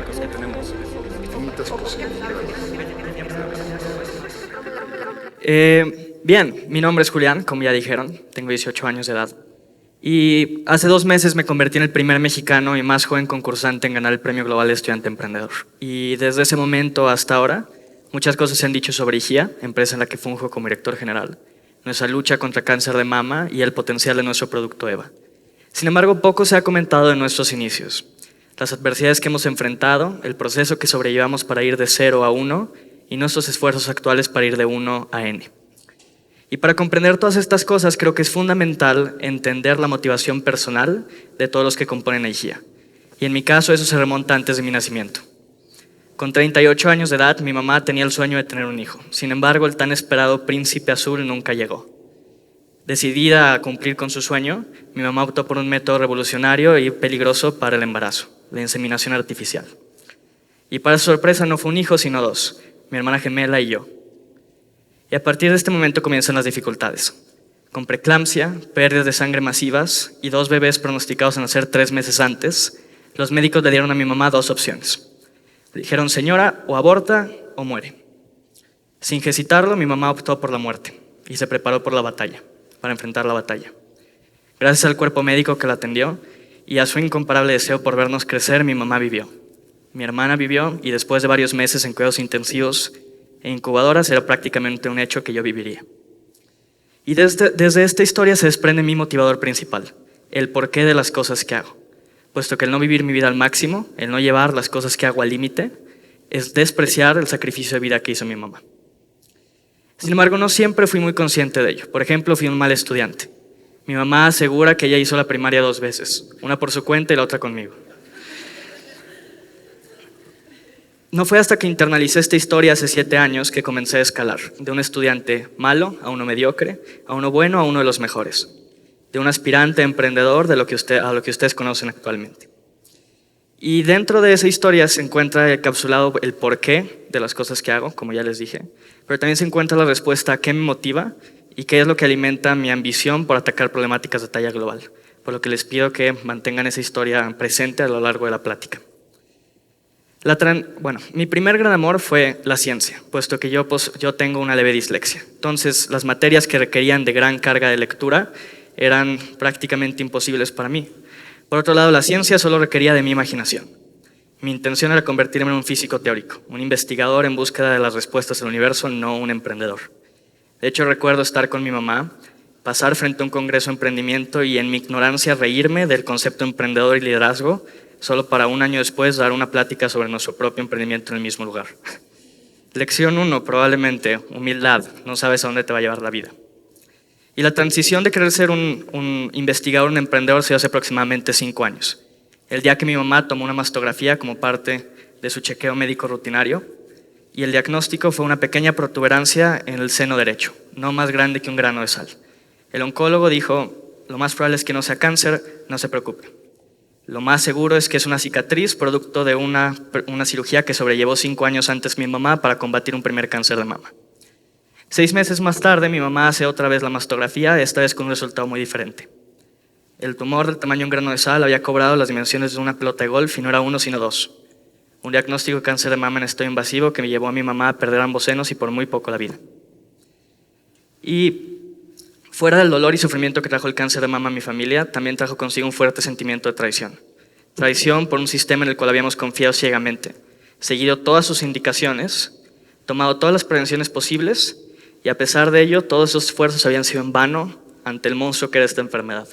problemáticos que tenemos. Infinitas cosas. Bien, mi nombre es Julián, como ya dijeron, tengo 18 años de edad. Y hace 2 meses me convertí en el primer mexicano y más joven concursante en ganar el Premio Global de Estudiante Emprendedor. Y desde ese momento hasta ahora, muchas cosas se han dicho sobre IGIA, empresa en la que funjo como director general, nuestra lucha contra cáncer de mama y el potencial de nuestro producto EVA. Sin embargo, poco se ha comentado de nuestros inicios, las adversidades que hemos enfrentado, el proceso que sobrellevamos para ir de 0 a 1 y nuestros esfuerzos actuales para ir de 1 a N. Y para comprender todas estas cosas, creo que es fundamental entender la motivación personal de todos los que componen IGIA. Y en mi caso, eso se remonta antes de mi nacimiento. Con 38 años de edad, mi mamá tenía el sueño de tener un hijo. Sin embargo, el tan esperado príncipe azul nunca llegó. Decidida a cumplir con su sueño, mi mamá optó por un método revolucionario y peligroso para el embarazo, la inseminación artificial. Y para su sorpresa no fue un hijo, sino 2, mi hermana gemela y yo. Y a partir de este momento comienzan las dificultades. Con preeclampsia, pérdidas de sangre masivas y 2 bebés pronosticados a nacer 3 meses antes, los médicos le dieron a mi mamá 2 opciones. Le dijeron, señora, o aborta o muere. Sin hesitarlo, mi mamá optó por la muerte y se preparó por la batalla, para enfrentar la batalla. Gracias al cuerpo médico que la atendió y a su incomparable deseo por vernos crecer, mi mamá vivió. Mi hermana vivió y después de varios meses en cuidados intensivos e incubadoras era prácticamente un hecho que yo viviría. Y desde esta historia se desprende mi motivador principal, el porqué de las cosas que hago. Puesto que el no vivir mi vida al máximo, el no llevar las cosas que hago al límite, es despreciar el sacrificio de vida que hizo mi mamá. Sin embargo, no siempre fui muy consciente de ello. Por ejemplo, fui un mal estudiante. Mi mamá asegura que ella hizo la primaria 2 veces, una por su cuenta y la otra conmigo. No fue hasta que internalicé esta historia hace 7 años que comencé a escalar, de un estudiante malo a uno mediocre, a uno bueno a uno de los mejores, de un aspirante emprendedor a lo que ustedes conocen actualmente. Y dentro de esa historia se encuentra encapsulado el porqué de las cosas que hago, como ya les dije, pero también se encuentra la respuesta a qué me motiva y qué es lo que alimenta mi ambición por atacar problemáticas de talla global, por lo que les pido que mantengan esa historia presente a lo largo de la plática. Mi primer gran amor fue la ciencia, puesto que yo tengo una leve dislexia. Entonces, las materias que requerían de gran carga de lectura eran prácticamente imposibles para mí. Por otro lado, la ciencia solo requería de mi imaginación. Mi intención era convertirme en un físico teórico, un investigador en búsqueda de las respuestas del universo, no un emprendedor. De hecho, recuerdo estar con mi mamá, pasar frente a un congreso de emprendimiento y en mi ignorancia reírme del concepto emprendedor y liderazgo, solo para un año después dar una plática sobre nuestro propio emprendimiento en el mismo lugar. Lección 1, probablemente, humildad, no sabes a dónde te va a llevar la vida. Y la transición de querer ser un investigador, un emprendedor, se dio hace aproximadamente 5 años. El día que mi mamá tomó una mastografía como parte de su chequeo médico rutinario, y el diagnóstico fue una pequeña protuberancia en el seno derecho, no más grande que un grano de sal. El oncólogo dijo, lo más probable es que no sea cáncer, no se preocupe. Lo más seguro es que es una cicatriz producto de una cirugía que sobrellevó 5 años antes mi mamá para combatir un primer cáncer de mama. 6 meses más tarde, mi mamá hace otra vez la mastografía, esta vez con un resultado muy diferente. El tumor del tamaño de un grano de sal había cobrado las dimensiones de una pelota de golf y no era 1 sino 2. Un diagnóstico de cáncer de mama en estado invasivo que me llevó a mi mamá a perder ambos senos y por muy poco la vida. Y fuera del dolor y sufrimiento que trajo el cáncer de mama a mi familia, también trajo consigo un fuerte sentimiento de traición. Traición por un sistema en el cual habíamos confiado ciegamente, seguido todas sus indicaciones, tomado todas las prevenciones posibles y a pesar de ello, todos esos esfuerzos habían sido en vano ante el monstruo que era esta enfermedad.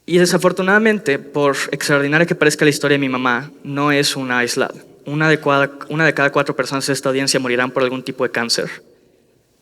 Y desafortunadamente, por extraordinaria que parezca la historia de mi mamá, no es una aislada. Una de cada 4 personas de esta audiencia morirán por algún tipo de cáncer.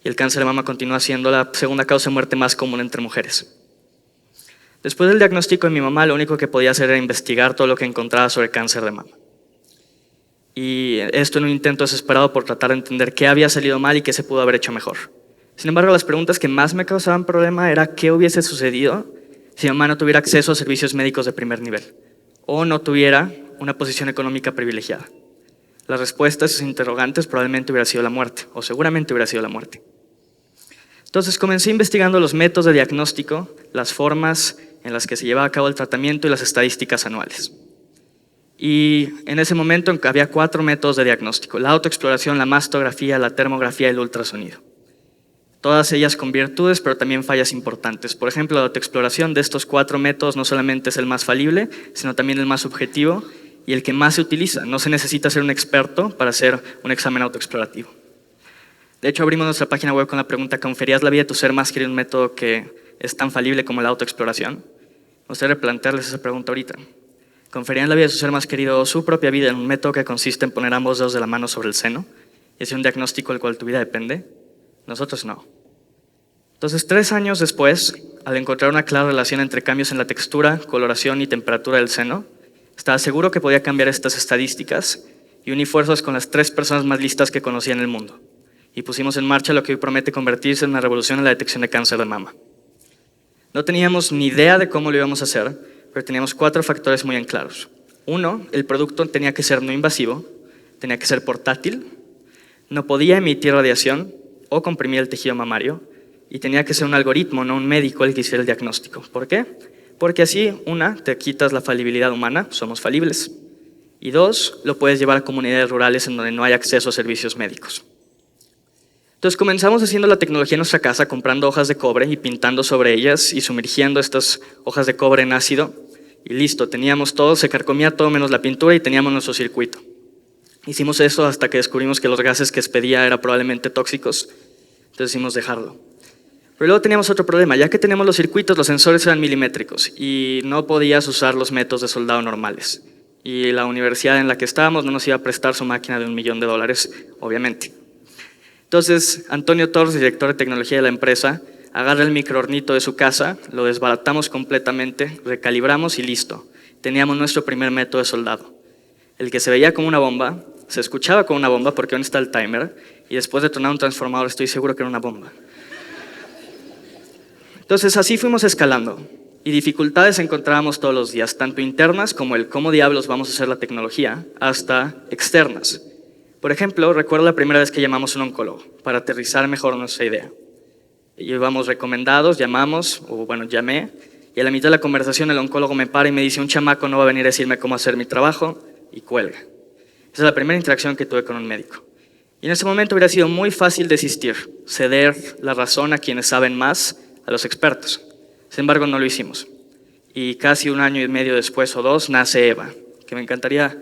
Y el cáncer de mama continúa siendo la segunda causa de muerte más común entre mujeres. Después del diagnóstico de mi mamá, lo único que podía hacer era investigar todo lo que encontraba sobre cáncer de mama. Y esto en un intento desesperado por tratar de entender qué había salido mal y qué se pudo haber hecho mejor. Sin embargo, las preguntas que más me causaban problema era qué hubiese sucedido si mi mamá no tuviera acceso a servicios médicos de primer nivel o no tuviera una posición económica privilegiada. Las respuestas a esos interrogantes probablemente hubiera sido la muerte, o seguramente hubiera sido la muerte. Entonces comencé investigando los métodos de diagnóstico, las formas en las que se llevaba a cabo el tratamiento y las estadísticas anuales. Y en ese momento había 4 métodos de diagnóstico: la autoexploración, la mastografía, la termografía y el ultrasonido. Todas ellas con virtudes, pero también fallas importantes. Por ejemplo, la autoexploración de estos 4 métodos no solamente es el más falible, sino también el más objetivo y el que más se utiliza. No se necesita ser un experto para hacer un examen autoexplorativo. De hecho, abrimos nuestra página web con la pregunta: ¿conferías la vida de tu ser más querido un método que es tan falible como la autoexploración? Me gustaría replantearles esa pregunta ahorita. ¿Conferían la vida de su ser más querido o su propia vida en un método que consiste en poner ambos dedos de la mano sobre el seno y hacer un diagnóstico del cual tu vida depende? Nosotros no. Entonces, 3 años después, al encontrar una clara relación entre cambios en la textura, coloración y temperatura del seno, estaba seguro que podía cambiar estas estadísticas y uní fuerzas con las 3 personas más listas que conocía en el mundo. Y pusimos en marcha lo que hoy promete convertirse en una revolución en la detección de cáncer de mama. No teníamos ni idea de cómo lo íbamos a hacer, pero teníamos 4 factores muy en claros. 1, el producto tenía que ser no invasivo, tenía que ser portátil, no podía emitir radiación o comprimir el tejido mamario, y tenía que ser un algoritmo, no un médico, el que hiciera el diagnóstico. ¿Por qué? Porque así, 1, te quitas la falibilidad humana, somos falibles, y 2, lo puedes llevar a comunidades rurales en donde no hay acceso a servicios médicos. Entonces comenzamos haciendo la tecnología en nuestra casa, comprando hojas de cobre y pintando sobre ellas y sumergiendo estas hojas de cobre en ácido, y listo, teníamos todo, se carcomía todo menos la pintura y teníamos nuestro circuito. Hicimos eso hasta que descubrimos que los gases que expedía eran probablemente tóxicos, entonces decidimos dejarlo. Pero luego teníamos otro problema: ya que teníamos los circuitos, los sensores eran milimétricos y no podías usar los métodos de soldado normales. Y la universidad en la que estábamos no nos iba a prestar su máquina de $1 millón, obviamente. Entonces, Antonio Torres, director de tecnología de la empresa, agarra el microhornito de su casa, lo desbaratamos completamente, recalibramos y listo. Teníamos nuestro primer método de soldado. El que se veía como una bomba, se escuchaba como una bomba porque aún está el timer, y después de tronar un transformador estoy seguro que era una bomba. Entonces así fuimos escalando, y dificultades encontrábamos todos los días, tanto internas como el cómo diablos vamos a hacer la tecnología, hasta externas. Por ejemplo, recuerdo la primera vez que llamamos a un oncólogo para aterrizar mejor nuestra idea. Íbamos recomendados, llamé, y a la mitad de la conversación el oncólogo me para y me dice: un chamaco no va a venir a decirme cómo hacer mi trabajo, y cuelga. Esa es la primera interacción que tuve con un médico. Y en ese momento hubiera sido muy fácil desistir, ceder la razón a quienes saben más, a los expertos. Sin embargo, no lo hicimos. Y casi 1 año y medio después o 2 nace Eva, que me encantaría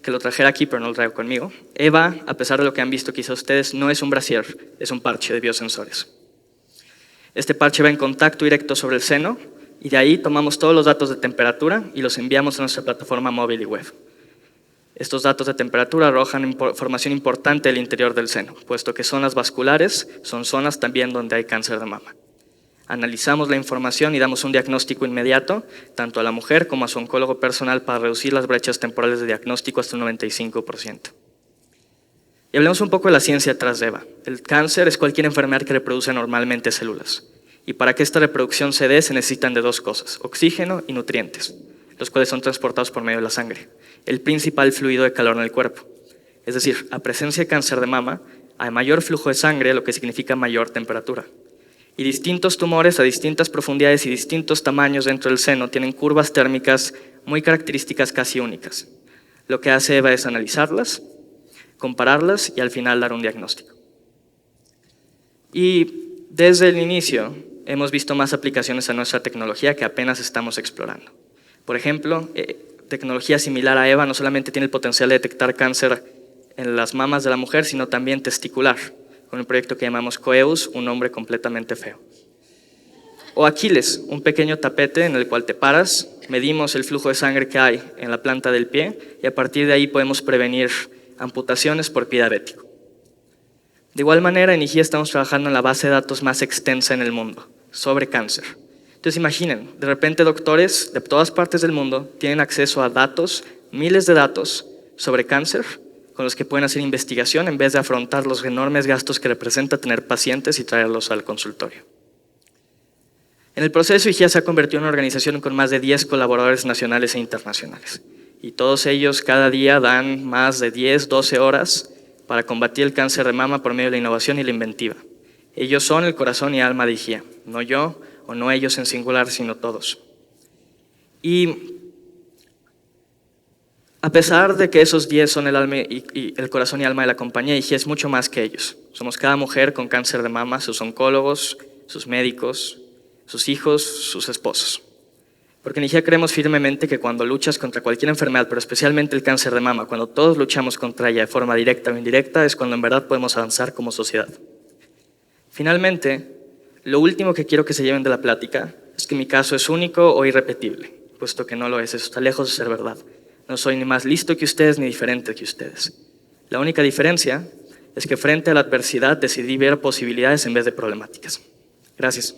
que lo trajera aquí, pero no lo traigo conmigo. Eva, a pesar de lo que han visto quizá ustedes, no es un brasier, es un parche de biosensores. Este parche va en contacto directo sobre el seno y de ahí tomamos todos los datos de temperatura y los enviamos a nuestra plataforma móvil y web. Estos datos de temperatura arrojan información importante del interior del seno, puesto que zonas vasculares son zonas también donde hay cáncer de mama. Analizamos la información y damos un diagnóstico inmediato, tanto a la mujer como a su oncólogo personal, para reducir las brechas temporales de diagnóstico hasta un 95%. Y hablemos un poco de la ciencia detrás de Eva. El cáncer es cualquier enfermedad que reproduce normalmente células. Y para que esta reproducción se dé, se necesitan de 2 cosas: oxígeno y nutrientes, los cuales son transportados por medio de la sangre, el principal fluido de calor en el cuerpo. Es decir, a presencia de cáncer de mama, hay mayor flujo de sangre, lo que significa mayor temperatura. Y distintos tumores a distintas profundidades y distintos tamaños dentro del seno tienen curvas térmicas muy características, casi únicas. Lo que hace Eva es analizarlas, compararlas y al final dar un diagnóstico. Y desde el inicio hemos visto más aplicaciones a nuestra tecnología que apenas estamos explorando. Por ejemplo, tecnología similar a Eva no solamente tiene el potencial de detectar cáncer en las mamas de la mujer, sino también testicular, con un proyecto que llamamos Coeus, un nombre completamente feo. O Aquiles, un pequeño tapete en el cual te paras, medimos el flujo de sangre que hay en la planta del pie y a partir de ahí podemos prevenir amputaciones por pie diabético. De igual manera, en IGIA estamos trabajando en la base de datos más extensa en el mundo, sobre cáncer. Entonces imaginen, de repente doctores de todas partes del mundo tienen acceso a datos, miles de datos sobre cáncer, con los que pueden hacer investigación en vez de afrontar los enormes gastos que representa tener pacientes y traerlos al consultorio. En el proceso, IGIA se ha convertido en una organización con más de 10 colaboradores nacionales e internacionales. Y todos ellos cada día dan más de 10, 12 horas para combatir el cáncer de mama por medio de la innovación y la inventiva. Ellos son el corazón y alma de IGIA, no yo o no ellos en singular, sino todos. Y A pesar de que esos 10 son el alma y el corazón y alma de la compañía, IGIA es mucho más que ellos. Somos cada mujer con cáncer de mama, sus oncólogos, sus médicos, sus hijos, sus esposos. Porque en IGIA creemos firmemente que cuando luchas contra cualquier enfermedad, pero especialmente el cáncer de mama, cuando todos luchamos contra ella de forma directa o indirecta, es cuando en verdad podemos avanzar como sociedad. Finalmente, lo último que quiero que se lleven de la plática es que mi caso es único o irrepetible, puesto que no lo es, eso está lejos de ser verdad. No soy ni más listo que ustedes ni diferente que ustedes. La única diferencia es que frente a la adversidad decidí ver posibilidades en vez de problemáticas. Gracias.